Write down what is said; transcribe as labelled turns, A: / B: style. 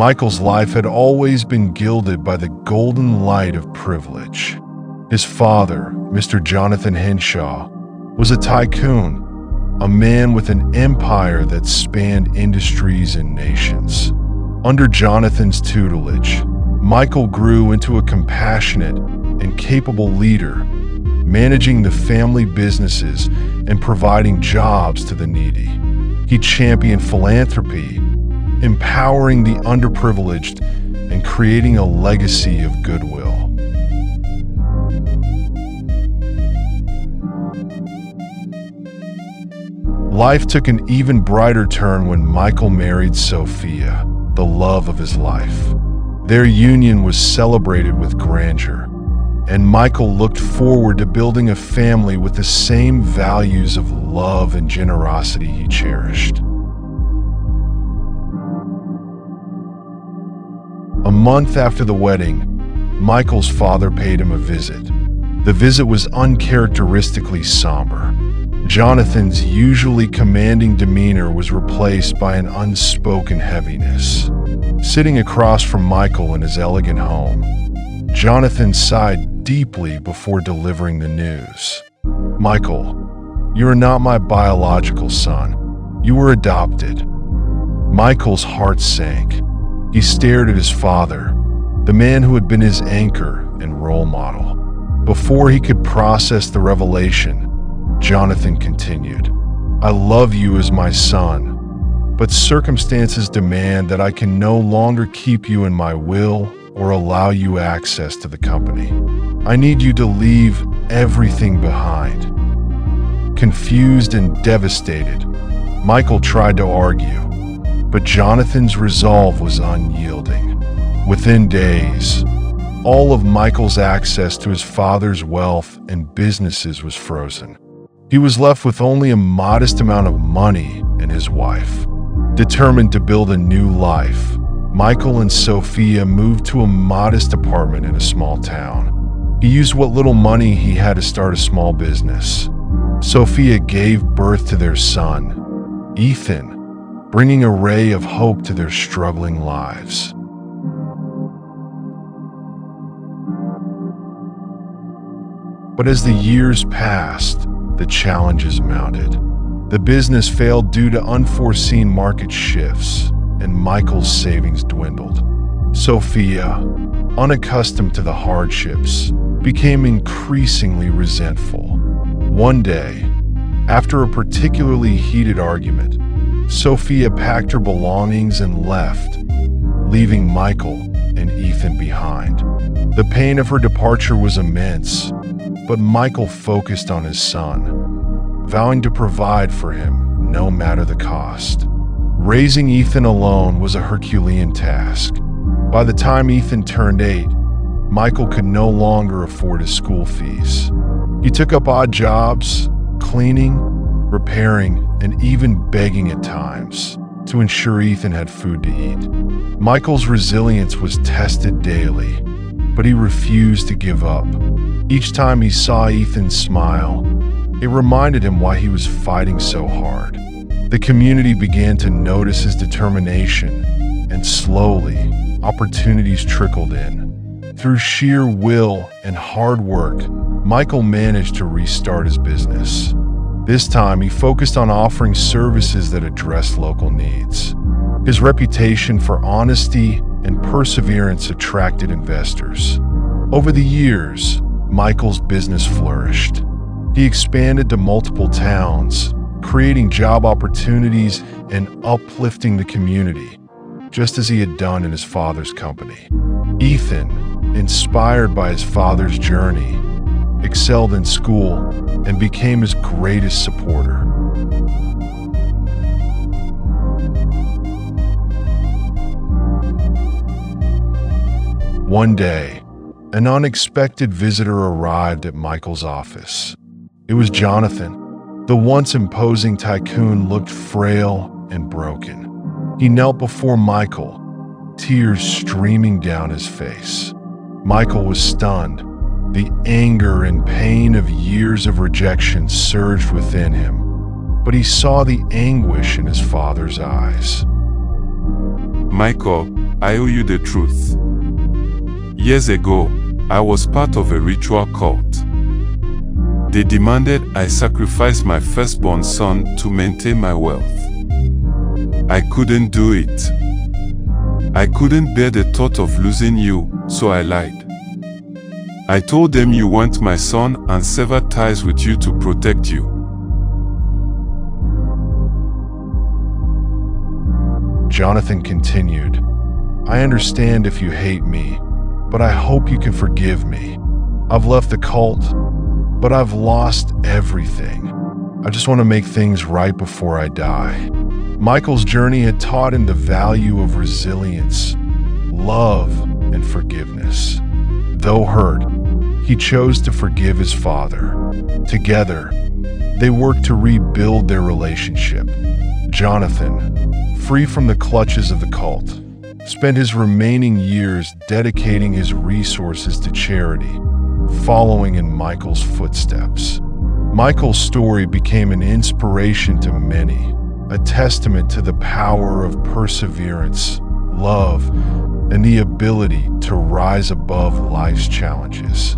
A: Michael's life had always been gilded by the golden light of privilege. His father, Mr. Jonathan Henshaw, was a tycoon, a man with an empire that spanned industries and nations. Under Jonathan's tutelage, Michael grew into a compassionate and capable leader, managing the family businesses and providing jobs to the needy. He championed philanthropy, empowering the underprivileged and creating a legacy of goodwill. Life took an even brighter turn when Michael married Sophia, the love of his life. Their union was celebrated with grandeur, and Michael looked forward to building a family with the same values of love and generosity he cherished. A month after the wedding, Michael's father paid him a visit. The visit was uncharacteristically somber. Jonathan's usually commanding demeanor was replaced by an unspoken heaviness. Sitting across from Michael in his elegant home, Jonathan sighed deeply before delivering the news. "Michael, you are not my biological son. You were adopted." Michael's heart sank. He stared at his father, the man who had been his anchor and role model. Before he could process the revelation, Jonathan continued, "I love you as my son, but circumstances demand that I can no longer keep you in my will or allow you access to the company. I need you to leave everything behind." Confused and devastated, Michael tried to argue, but Jonathan's resolve was unyielding. Within days, all of Michael's access to his father's wealth and businesses was frozen. He was left with only a modest amount of money and his wife. Determined to build a new life, Michael and Sophia moved to a modest apartment in a small town. He used what little money he had to start a small business. Sophia gave birth to their son, Ethan, bringing a ray of hope to their struggling lives. But as the years passed, the challenges mounted. The business failed due to unforeseen market shifts, and Michael's savings dwindled. Sophia, unaccustomed to the hardships, became increasingly resentful. One day, after a particularly heated argument, Sophia packed her belongings and left, leaving Michael and Ethan behind. The pain of her departure was immense, but Michael focused on his son, vowing to provide for him no matter the cost. Raising Ethan alone was a Herculean task. By the time Ethan turned 8, Michael could no longer afford his school fees. He took up odd jobs, cleaning, repairing, and even begging at times to ensure Ethan had food to eat. Michael's resilience was tested daily, but he refused to give up. Each time he saw Ethan smile, it reminded him why he was fighting so hard. The community began to notice his determination, and slowly, opportunities trickled in. Through sheer will and hard work, Michael managed to restart his business. This time, he focused on offering services that addressed local needs. His reputation for honesty and perseverance attracted investors. Over the years, Michael's business flourished. He expanded to multiple towns, creating job opportunities and uplifting the community, just as he had done in his father's company. Ethan, inspired by his father's journey, excelled in school and became his greatest supporter. One day, an unexpected visitor arrived at Michael's office. It was Jonathan. The once imposing tycoon looked frail and broken. He knelt before Michael, tears streaming down his face. Michael was stunned. The anger and pain of years of rejection surged within him, but he saw the anguish in his father's eyes.
B: "Michael, I owe you the truth. Years ago, I was part of a ritual cult. They demanded I sacrifice my firstborn son to maintain my wealth. I couldn't do it. I couldn't bear the thought of losing you, so I lied. I told them you weren't my son and severed ties with you to protect you.
A: Jonathan continued, I understand if you hate me, but I hope you can forgive me. I've left the cult, but I've lost everything. I just want to make things right before I die. Michael's journey had taught him the value of resilience, love, and forgiveness. Though hurt, he chose to forgive his father. Together, they worked to rebuild their relationship. Jonathan, free from the clutches of the cult, spent his remaining years dedicating his resources to charity, following in Michael's footsteps. Michael's story became an inspiration to many, a testament to the power of perseverance, love, and the ability to rise above life's challenges.